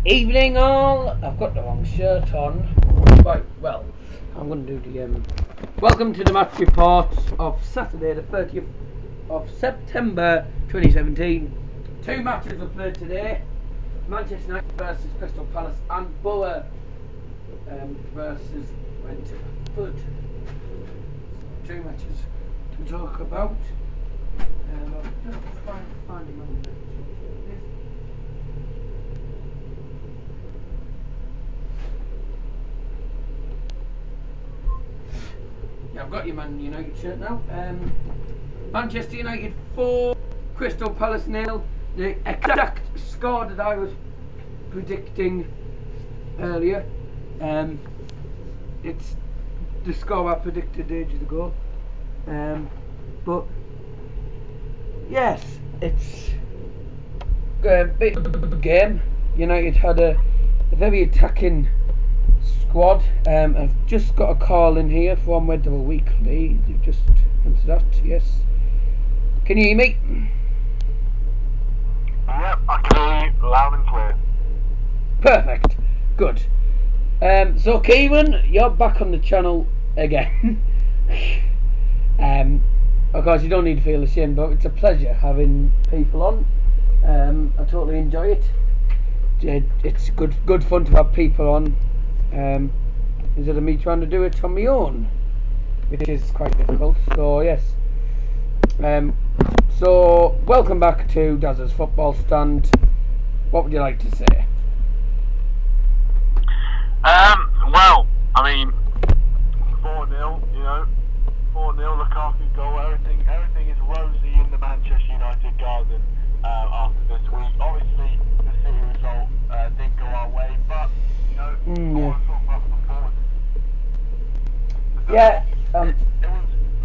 Evening all. I've got the wrong shirt on. Right, well, I'm going to do the welcome to the match report of Saturday the 30th of September 2017. Two matches were played today. Manchester United versus Crystal Palace and Boro versus Brentford. Two matches to talk about. I'll just try and find them on this. Yeah, I've got your Man United shirt now. Manchester United 4, Crystal Palace 0. The exact score that I was predicting earlier. It's the score I predicted ages ago. But yes, it's a big game. United had a very attacking squad. I've just got a call in here from reddevilweekly. You've just answered that, yes. Can you hear me? Yep, I can hear you loud and clear. Perfect. Good. So Kieran, you're back on the channel again. Of course, you don't need to feel ashamed, but it's a pleasure having people on. I totally enjoy it. It's good fun to have people on. Instead of me trying to do it on my own, which is quite difficult. So yes. So welcome back to Daz's Football Stand. What would you like to say? Well, I mean, 4-0, you know, 4-0, Lukaku goal, everything is rosy in the Manchester United garden after this week. Obviously, the City result didn't go our way, but, you know, I want to talk about the performance. Yeah. It was,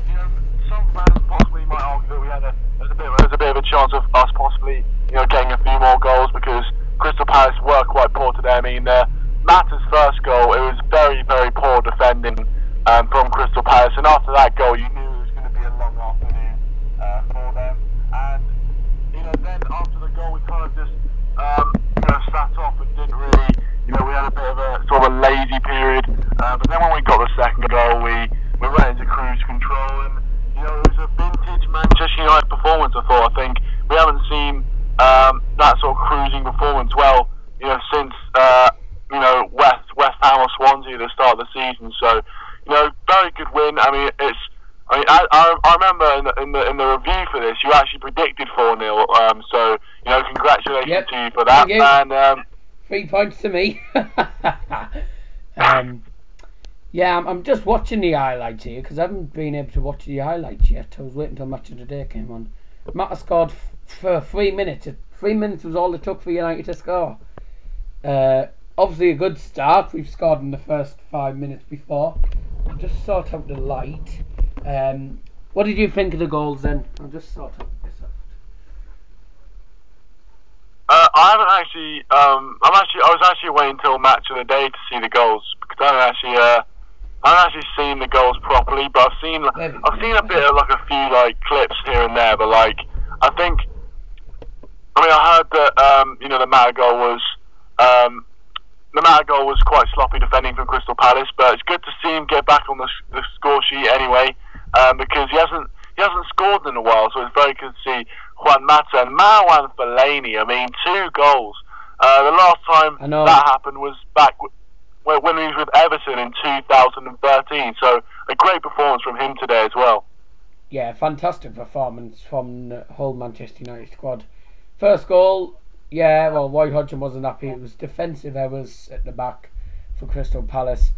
you know, some fans possibly might argue that there's a bit of a chance of us possibly, you know, getting a few more goals because Crystal Palace were quite poor today. I mean, Mata's first goal, it was very, very poor defending from Crystal Palace, and after that goal, you knew it was going to be a long afternoon for them. And you know, then after the goal, we kind of just you know, sat off and didn't really, you know, we had a bit of a sort of a lazy period. But then when we got the second goal, we went into cruise control, and you know, it was a vintage Manchester United performance. I thought. I think we haven't seen that sort of cruising performance you know, since you know, West Ham or Swansea at the start of the season. So, you know, very good win. I mean, I remember in the review for this, you actually predicted 4-0. So, you know, congratulations to you for that. Thank you. And 3 points to me. Yeah, I'm just watching the highlights here because I haven't been able to watch the highlights yet. I was waiting until Match of the Day came on. Mata scored for 3 minutes. 3 minutes was all it took for United to score. Obviously a good start. We've scored in the first 5 minutes before. I'll just sort out the light. What did you think of the goals then? I'll just sort out this out. I haven't actually. I was actually waiting until Match of the Day to see the goals because I haven't actually seen the goals properly. But I've seen a bit of like a few like clips here and there. But like I think, I mean, I heard that you know, the Mata goal was quite sloppy defending from Crystal Palace, but it's good to see him get back on the score sheet anyway, because he hasn't scored in a while, so it's very good to see Juan Mata and Marouane Fellaini. I mean, 2 goals. The last time that happened was back when he was with Everton in 2013, so a great performance from him today as well. Yeah, fantastic performance from the whole Manchester United squad. First goal, yeah, well, Roy Hodgson wasn't happy. It was defensive errors at the back for Crystal Palace.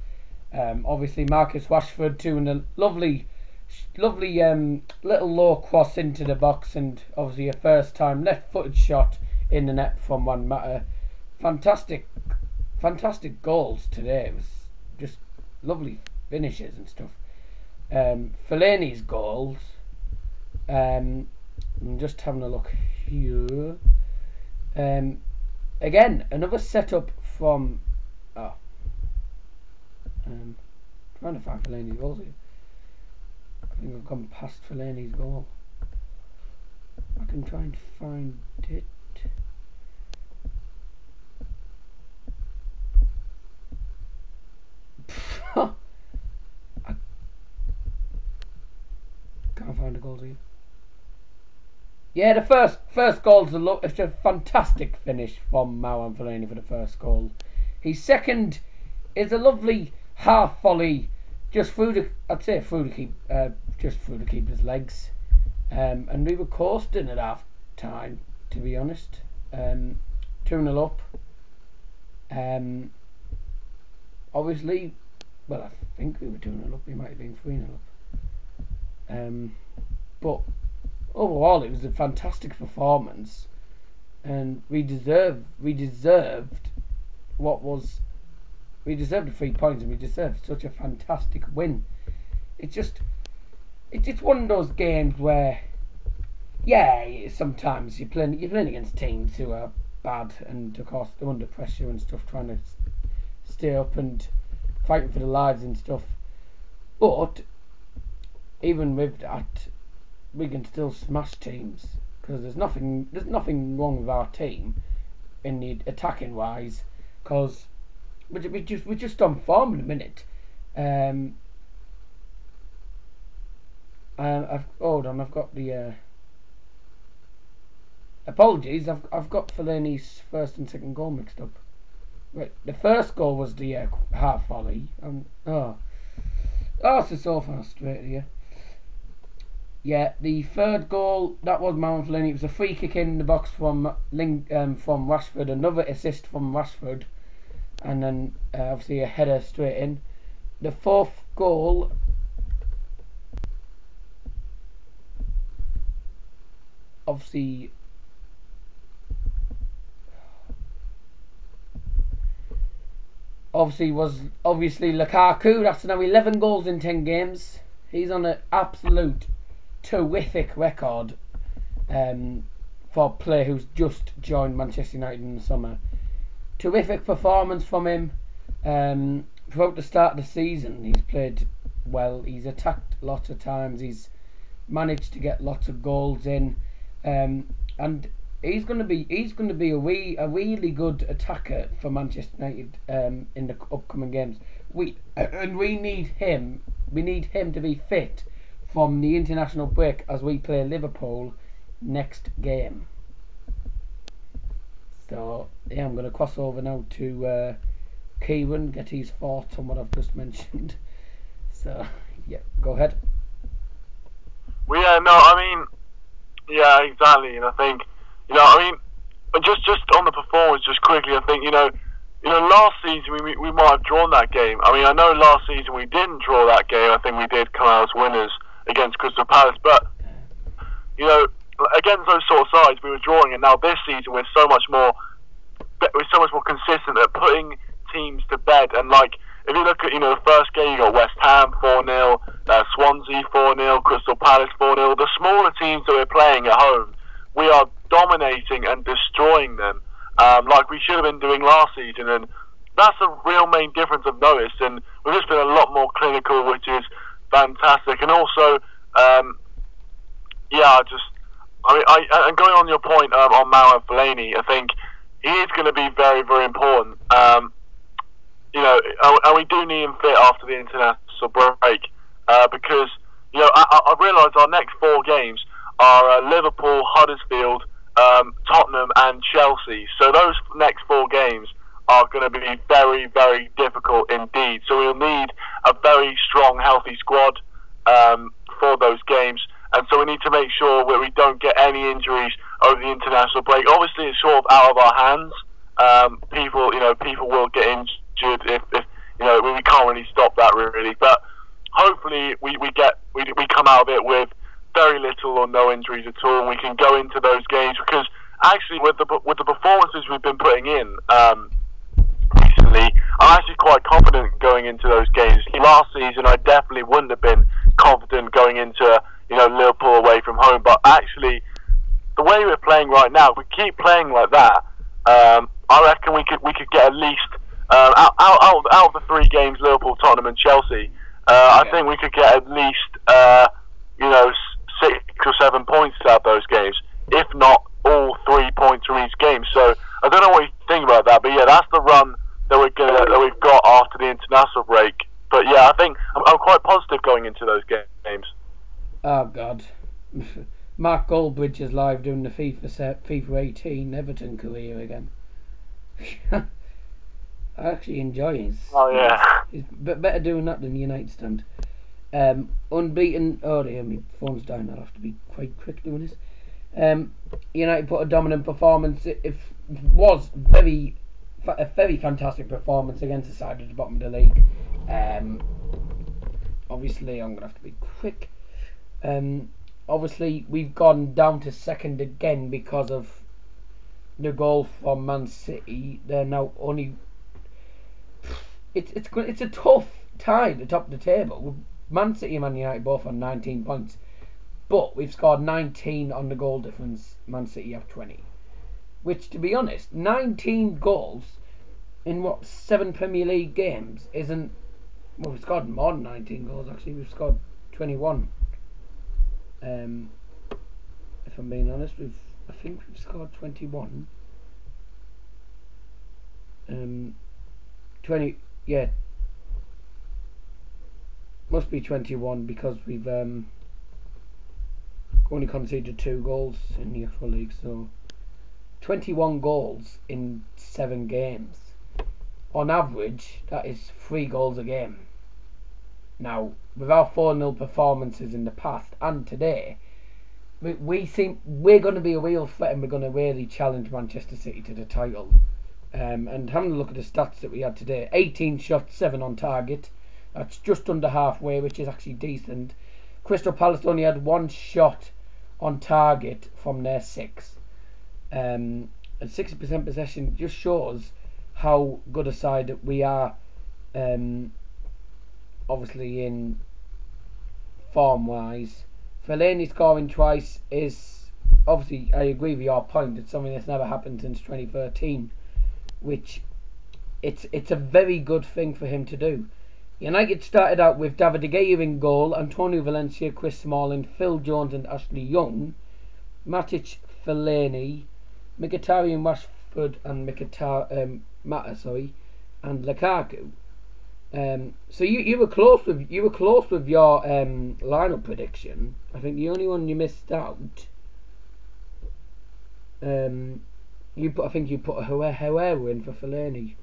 Obviously, Marcus Rashford doing a lovely little low cross into the box, and obviously a first time left-footed shot in the net from Juan Mata. Fantastic goals today. It was just lovely finishes and stuff. Fellaini's goals. I'm just having a look here. Again, another setup from. Trying to find Fellaini's goals here. I think I've gone past Fellaini's goal. I can try and find it. I can't find the goals here. Yeah, the first goal's it's a fantastic finish from Marouane Fellaini for the first goal. His second is a lovely half volley, just through the keeper's legs, and we were coasting at half time, to be honest. 2-0 up. Obviously, well, I think we were 2-0 up. We might have been 3-0 up. But overall, it was a fantastic performance, and we deserved the 3 points, and we deserved such a fantastic win. It's one of those games where, yeah, sometimes you're playing against teams who are bad, and of course they're under pressure and stuff, trying to stay up and fighting for their lives and stuff. But even with that, we can still smash teams, because there's nothing wrong with our team in the attacking wise, because we're just on form in a minute. I've got the apologies. I've got Fellaini's first and second goal mixed up. Right, the first goal was the half volley. So far straight here. Yeah, the third goal, that was Marouane Fellaini. It was a free kick in the box from Rashford, another assist from Rashford, and then obviously a header straight in. The fourth goal, obviously was Lukaku. That's now 11 goals in 10 games. He's on an absolute terrific record for a player who's just joined Manchester United in the summer. Terrific performance from him. Throughout the start of the season, he's played well. He's attacked lots of times. He's managed to get lots of goals in, and he's going to be a really good attacker for Manchester United in the upcoming games. We need him. We need him to be fit from the international break as we play Liverpool next game. So yeah, I'm going to cross over now to Ciaran, get his thoughts on what I've just mentioned. So yeah, go ahead. Well, yeah, no, I mean, yeah, exactly, and I think, just on the performance, just quickly, I think, last season we might have drawn that game. I mean, I know last season we didn't draw that game. I think we did come out as winners against Crystal Palace, but against those sort of sides we were drawing, and now this season we're so much more consistent at putting teams to bed. And like, if you look at the first game, you got West Ham 4-0, Swansea 4-0, Crystal Palace 4-0. The smaller teams that we're playing at home, we are dominating and destroying them, like we should have been doing last season, and that's the real main difference I've noticed. And we've just been a lot more clinical, which is fantastic. And also, and going on your point on Marouane Fellaini, I think he is going to be very, very important. And we do need him fit after the international break, because I realise our next 4 games are Liverpool, Huddersfield, Tottenham and Chelsea. So those next 4 games are going to be very, very difficult indeed. So we'll need a very strong, healthy squad for those games. And so we need to make sure that we don't get any injuries over the international break. Obviously, it's sort of out of our hands. People will get injured if we can't really stop that really. But hopefully we come out of it with very little or no injuries at all, and we can go into those games, because actually with the performances we've been putting in recently, I'm actually quite confident going into those games. Last season I definitely wouldn't have been confident going into Liverpool away from home, but actually the way we're playing right now, if we keep playing like that, I reckon we could get at least out of the 3 games, Liverpool, Tottenham and Chelsea, I think we could get at least 6 or 7 points out of those games, if not all 3 points from each game. So I don't know what you think about that, but yeah, that's the run that we've got after the international break. But yeah, I think I'm quite positive going into those games. Oh God, Mark Goldbridge is live doing the FIFA 18 Everton career again. I actually enjoy his. Oh yeah. He's better doing that than United stand. Unbeaten. Oh dear, my phone's down. I'll have to be quite quick doing this. United put a dominant performance. It was a very fantastic performance against the side at the bottom of the league. Obviously, I'm gonna have to be quick. Obviously, we've gone down to second again because of the goal from Man City. They're now only. It's a tough tie at the top of the table. Man City and Man United both on 19 points, but we've scored 19 on the goal difference. Man City have 20, which, to be honest, 19 goals in 7 Premier League games isn't. Well, we've scored more than 19 goals actually. We've scored 21. If I'm being honest, I think we've scored 21. 20, yeah. Must be 21 because we've only conceded 2 goals in the actual league. So 21 goals in 7 games. On average, that is 3 goals a game. Now, with our 4-0 performances in the past and today, we're going to be a real threat, and we're going to really challenge Manchester City to the title. And having a look at the stats that we had today, 18 shots, 7 on target. That's just under halfway, which is actually decent. Crystal Palace only had 1 shot on target from their 6. And 60% possession just shows how good a side that we are. Obviously in form wise, Fellaini scoring twice is obviously, I agree with your point, it's something that's never happened since 2013, which it's a very good thing for him to do. United started out with David De Gea in goal, Antonio Valencia, Chris Smalling, Phil Jones and Ashley Young, Matic, Fellaini, Mkhitaryan, Rashford and Mata, and Lukaku. So you were close with your lineup prediction. I think the only one you missed out. You put a Herrera in for Fellaini.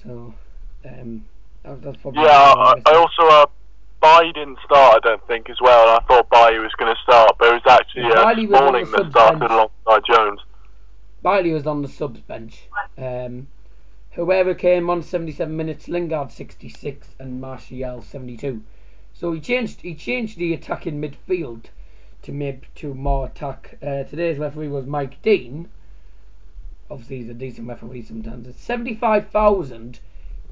So that's probably. Yeah, I also Bailly didn't start, I don't think, as well. And I thought Bailly was going to start, but it was actually Smalling that started alongside Jones. Bailly was on the subs bench. Herrera came on 77 minutes, Lingard 66 and Martial 72. So he changed the attacking midfield to more attack. Today's referee was Mike Dean. Obviously he's a decent referee sometimes. 75,000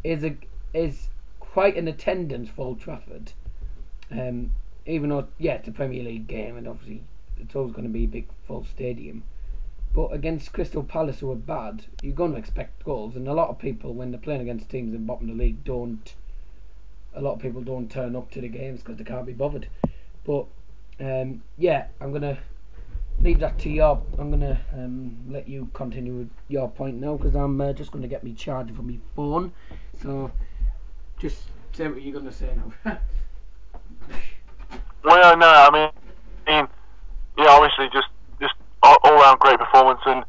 is quite an attendance for Old Trafford. Even though it's a Premier League game and obviously it's always going to be a big full stadium. But against Crystal Palace, who are bad, you're going to expect goals. And a lot of people, when they're playing against teams in the bottom of the league, a lot of people don't turn up to the games because they can't be bothered. But I'm going to leave that to you. I'm going to let you continue with your point now, because I'm just going to get me charger from my phone. So just say what you're going to say now. Well, no, I mean, obviously just all-round great performance, and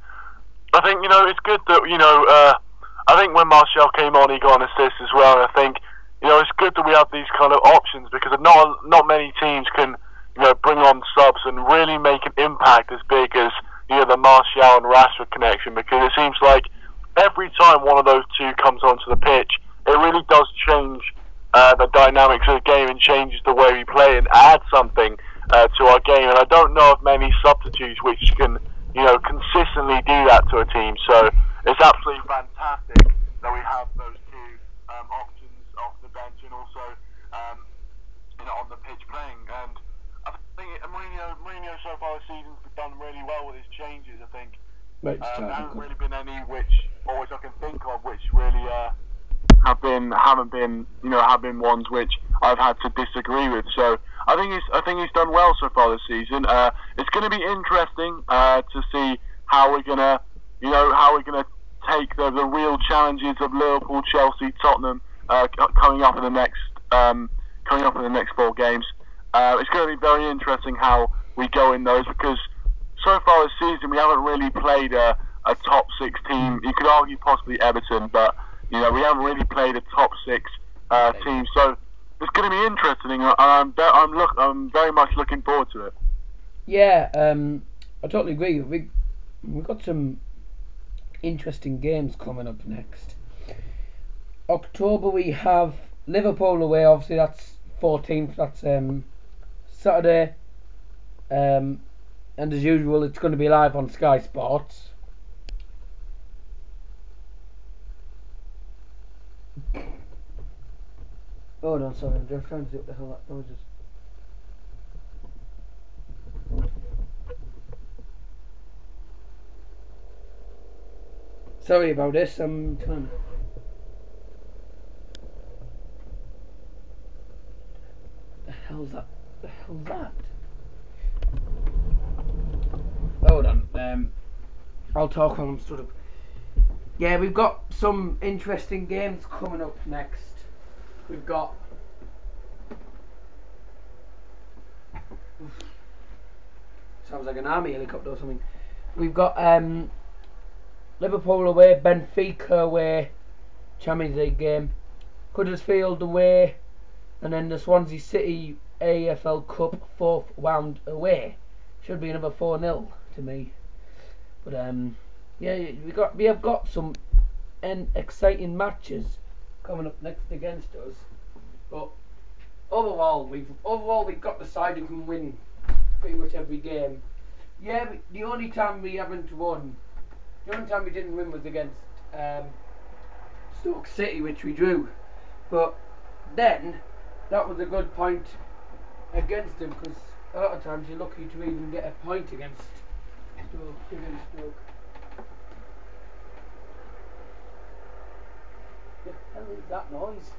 I think it's good that I think when Martial came on, he got an assist as well, and I think it's good that we have these kind of options, because not many teams can bring on subs and really make an impact as big as the Martial and Rashford connection, because it seems like every time one of those two comes onto the pitch, it really does change the dynamics of the game and changes the way we play and adds something to our game. And I don't know of many substitutes which can consistently do that to a team. So it's absolutely fantastic that we have those two options off the bench and also on the pitch playing. And I think Mourinho so far this season's done really well with his changes. I think there haven't really been any which I can think of which really have been ones which I've had to disagree with. So I think he's done well so far this season. It's going to be interesting to see how we're gonna take the real challenges of Liverpool, Chelsea, Tottenham coming up in the next coming up in the next 4 games. It's going to be very interesting how we go in those, because so far this season we haven't really played a top 6 team. You could argue possibly Everton, but we haven't really played a top 6 team. So it's going to be interesting, and I'm very much looking forward to it. Yeah, I totally agree. We've got some interesting games coming up next. October we have Liverpool away. Obviously that's 14th. That's Saturday. And as usual, it's going to be live on Sky Sports. Oh no, sorry, I'm just trying to see what the hell that was. Sorry about this. I'm trying. The hell's that? The hell's that? Hold on. I'll talk while I'm stood up. Yeah, we've got some interesting games coming up next. We've got. Sounds like an army helicopter or something. We've got Liverpool away, Benfica away, Champions League game, Huddersfield away, and then the Swansea City AFL Cup 4th round away. Should be another 4-0 to me. But yeah, we have got some exciting matches coming up next against us. But overall we've got the side who can win pretty much every game. Yeah, the only time we haven't won, the only time we didn't win was against Stoke City, which we drew. But then that was a good point against them, because a lot of times you're lucky to even get a point against Stoke. What the hell is that noise?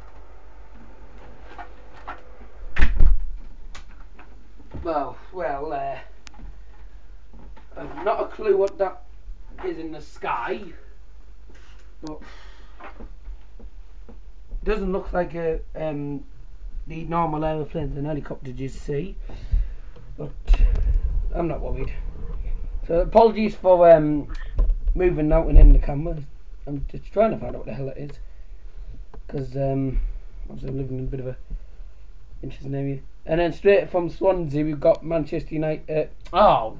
Well, I've not a clue what that is in the sky, but it doesn't look like the normal aeroplanes and helicopters you see, but I'm not worried. So apologies for moving out and in the camera. I'm just trying to find out what the hell it is, because obviously I'm living in a bit of a interesting area. And then straight from Swansea we've got Manchester United. Why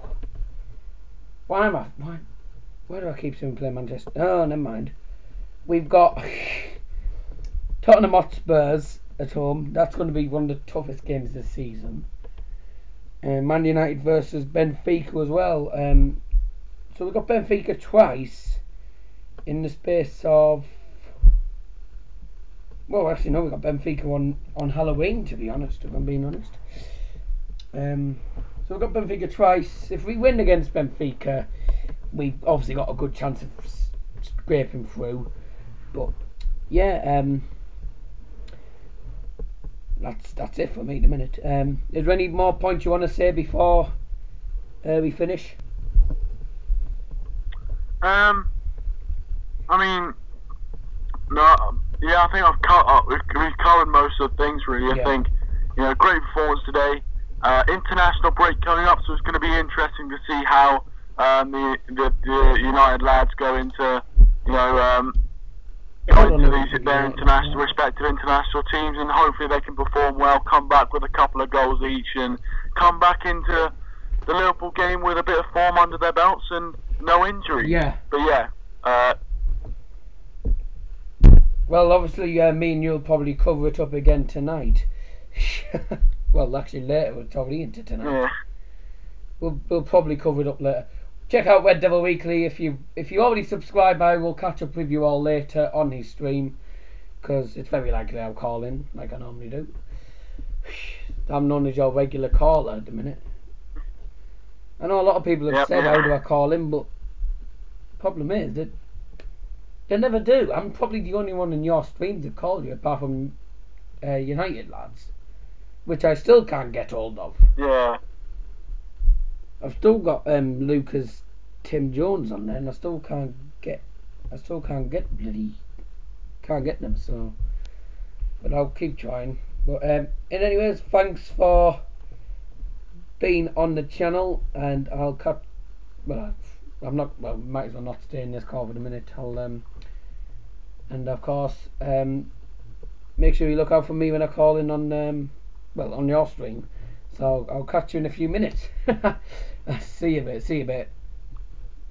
do I keep saying play Manchester? Oh, never mind. We've got Tottenham Hotspurs at home. That's going to be one of the toughest games this season. Man United versus Benfica as well. So we've got Benfica twice in the space of. Well, actually, no, we've got Benfica on Halloween, to be honest, if I'm being honest. So we've got Benfica twice. If we win against Benfica, we've obviously got a good chance of scraping through. But yeah, that's it for me at the minute. Is there any more points you want to say before we finish? I mean, no. Yeah, I think we've covered most of the things really. Yeah. I think great performance today. International break coming up, so it's going to be interesting to see how the United lads go into their respective international teams, and hopefully they can perform well, come back with a couple of goals each, and come back into the Liverpool game with a bit of form under their belts and no injury. Yeah. But yeah. Well, obviously, me and you'll probably cover it up again tonight. Well, actually, later. We're probably into tonight. Yeah. We'll probably cover it up later. Check out Red Devil Weekly. If you already subscribe, I will catch up with you all later on his stream, because it's very likely I'll call in like I normally do. I'm known as your regular caller at the minute. I know a lot of people have said, how do I call in, but the problem is that they never do. I'm probably the only one in your stream to call you, apart from United lads, which I still can't get hold of. Yeah. I've still got Lucas Tim Jones on there, and I still can't get them. So, but I'll keep trying. But anyways, thanks for being on the channel, and I'll cut. Well, I'm not. Well, might as well not stay in this call for the minute. I'll and of course make sure you look out for me when I call in on well, on your stream. So I'll catch you in a few minutes. See you a bit. See you a bit.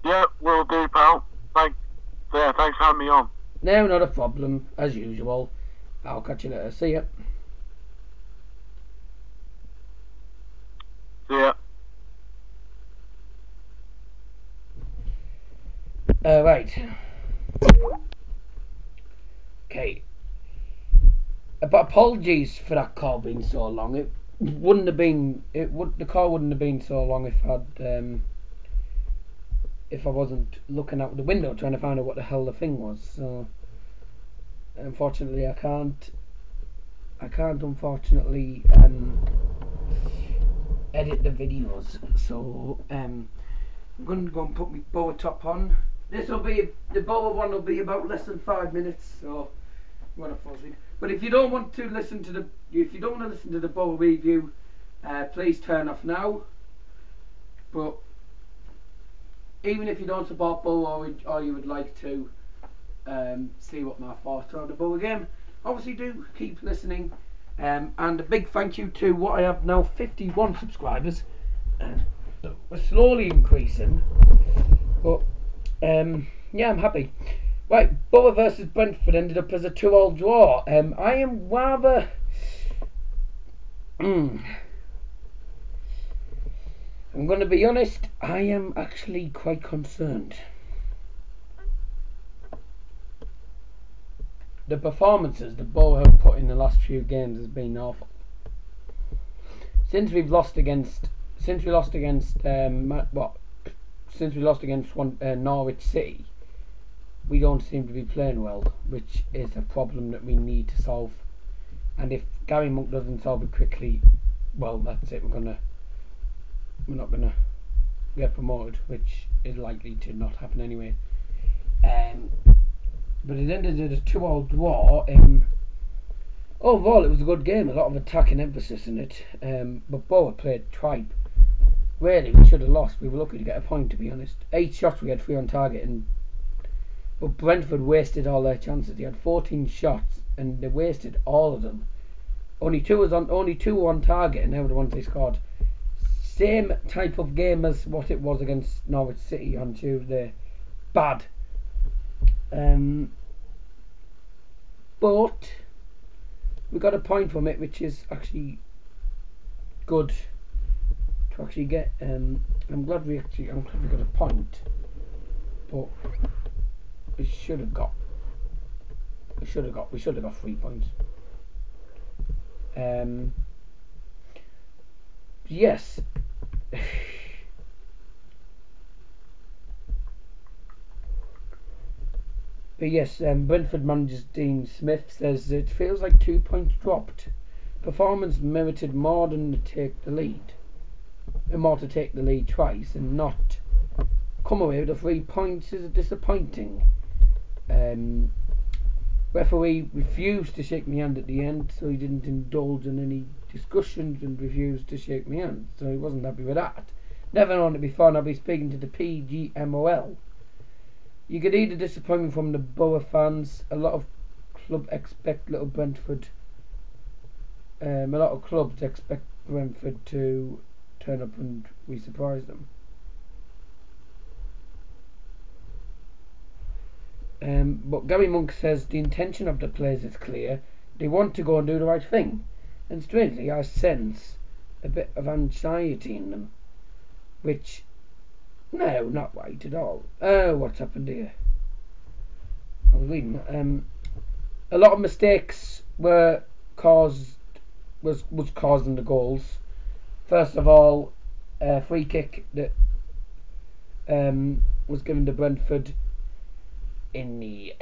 Yeah, will do, pal. Thanks for having me on. No, not a problem. As usual. I'll catch you later. See ya. See ya. Right. Okay. But apologies for that call being so long. It wouldn't have been. The call wouldn't have been so long if I wasn't looking out the window trying to find out what the hell the thing was. So unfortunately, I can't. Unfortunately edit the videos. So I'm going to go and put my boa top on. The boa one will be about less than 5 minutes. So what a fuzzy. But if you don't want to listen to the boa review, please turn off now. But even if you don't support boa or you would like to see what my thoughts are on the boa game, obviously do keep listening. And a big thank you to what I have now 51 subscribers. We're slowly increasing, but yeah, I'm happy. Right, Borough versus Brentford ended up as a 2-2 draw. I am rather I'm going to be honest, I am actually quite concerned. The performances the Borough have put in the last few games has been awful. Since we lost against Norwich City, we don't seem to be playing well, which is a problem that we need to solve. And if Gary Monk doesn't solve it quickly, well, that's it. We're not gonna get promoted, which is likely to not happen anyway. But it ended in a 2-2 draw. Overall, it was a good game. A lot of attacking emphasis in it. But Borough played tripe. Really, we should have lost. We were lucky to get a point, to be honest. 8 shots, we had 3 on target, but Brentford wasted all their chances. They had 14 shots, and they wasted all of them. Only two were on target, and they were the ones they scored. Same type of game as what it was against Norwich City on Tuesday. Bad. But we got a point from it, which is actually good to actually get. I'm glad we got a point, but we should have got 3 points. Yes. But yes, Brentford manager Dean Smith says it feels like 2 points dropped. Performance merited more to take the lead twice, and not come away with the 3 points is disappointing. Referee refused to shake my hand at the end, so he didn't indulge in any discussions and refused to shake my hand, so he wasn't happy with that. Never known it before, and I'll be speaking to the PGMOL. You could hear the disappointment from the Borough fans. A lot of clubs expect Brentford to turn up and we surprise them. But Gary Monk says the intention of the players is clear. They want to go and do the right thing, and strangely I sense a bit of anxiety in them, which, no, not right at all. What's happened here? I was reading. A lot of mistakes were causing the goals. First of all, a free kick that was given to Brentford in the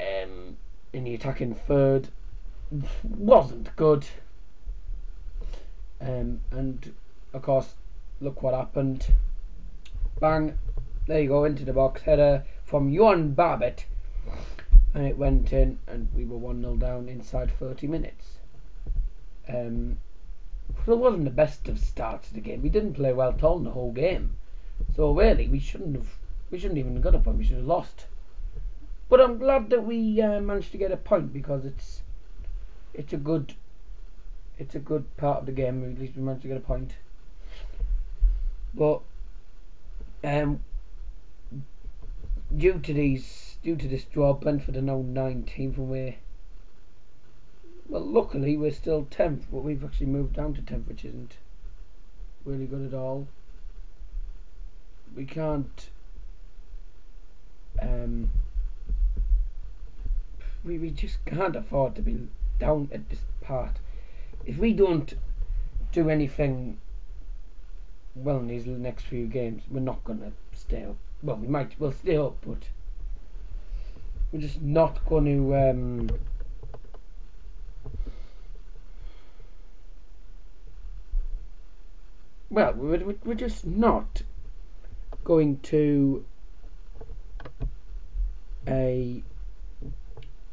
attacking third wasn't good. And of course, look what happened. Bang, there you go, into the box, header from Johan Barbet, and it went in, and we were 1-0 down inside 30 minutes. So it wasn't the best of starts to the game. We didn't play well at all in the whole game. So really, we shouldn't even have got a point. We should have lost. But I'm glad that we managed to get a point, because it's a good part of the game. At least we managed to get a point. But due to this draw, Brentford are now 19th, and luckily we're still 10th, but we've actually moved down to 10th, which isn't really good at all. We can't we just can't afford to be down at this part. If we don't do anything well in these next few games, we're not going to stay up. Well, we'll stay up, but we're just not going to we're just not going to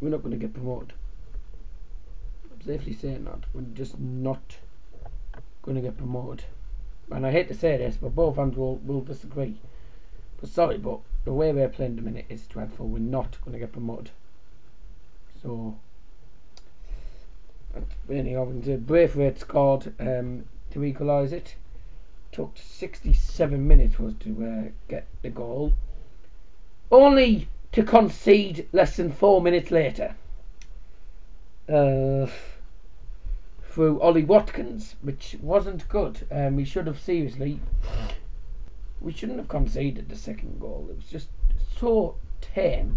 we're not going to get promoted. I'm safely saying that. We're just not going to get promoted. And I hate to say this, but both fans will disagree. But sorry, but the way we're playing the minute is dreadful. We're not going to get promoted. So that's really all we can do. Braithwaite scored to equalise it. Took 67 minutes was to get the goal, only to concede less than 4 minutes later through Ollie Watkins, which wasn't good. We shouldn't have conceded the second goal. It was just so tame.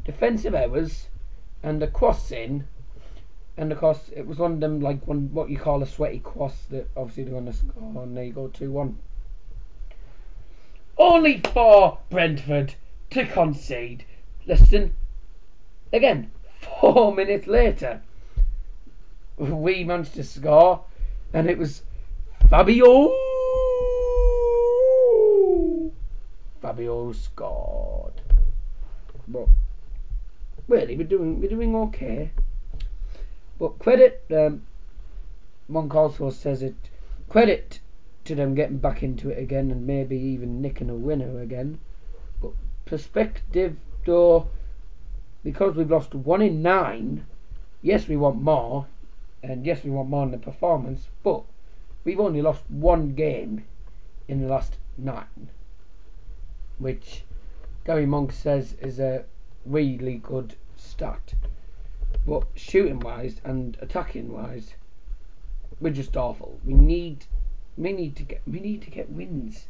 Defensive errors and the cross in. And of course, it was one of them, like what you call a sweaty cross, that obviously they're going to score, and there you go, 2-1. Only for Brentford to concede less than, again, 4 minutes later. We managed to score, and it was Fabio scored. But really, we're doing okay. But credit, one call source says it, credit to them getting back into it again and maybe even nicking a winner again. But perspective though, because we've lost 1 in 9, yes we want more, and yes we want more in the performance, but we've only lost 1 game in the last 9, which Gary Monk says is a really good stat. But shooting wise and attacking wise, we're just awful. We need to get wins.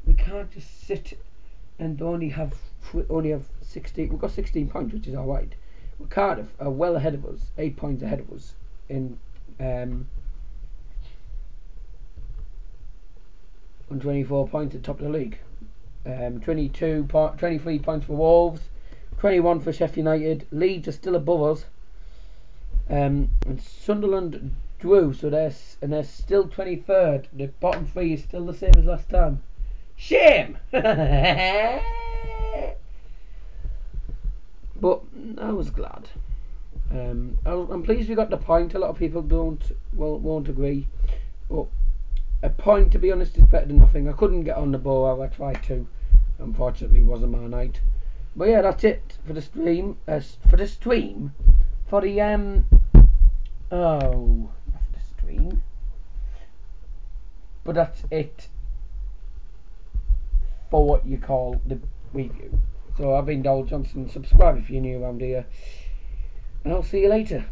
We can't just sit and only have 16. We've got 16 points, which is all right. Well, Cardiff are well ahead of us, 8 points ahead of us in on 24 points at top of the league. 23 points for Wolves, 21 for Sheffield United. Leeds are still above us. And Sunderland drew, so they're still 23rd. The bottom 3 is still the same as last time. Shame! But I was glad. I'm pleased we got the point. A lot of people won't agree, but a point, to be honest, is better than nothing. I couldn't get on the ball. I tried to. Unfortunately, it wasn't my night. But yeah, that's it for the stream. For the stream. But that's it for what you call the review. So I've been Dole Johnson. Subscribe if you're new around here, and I'll see you later.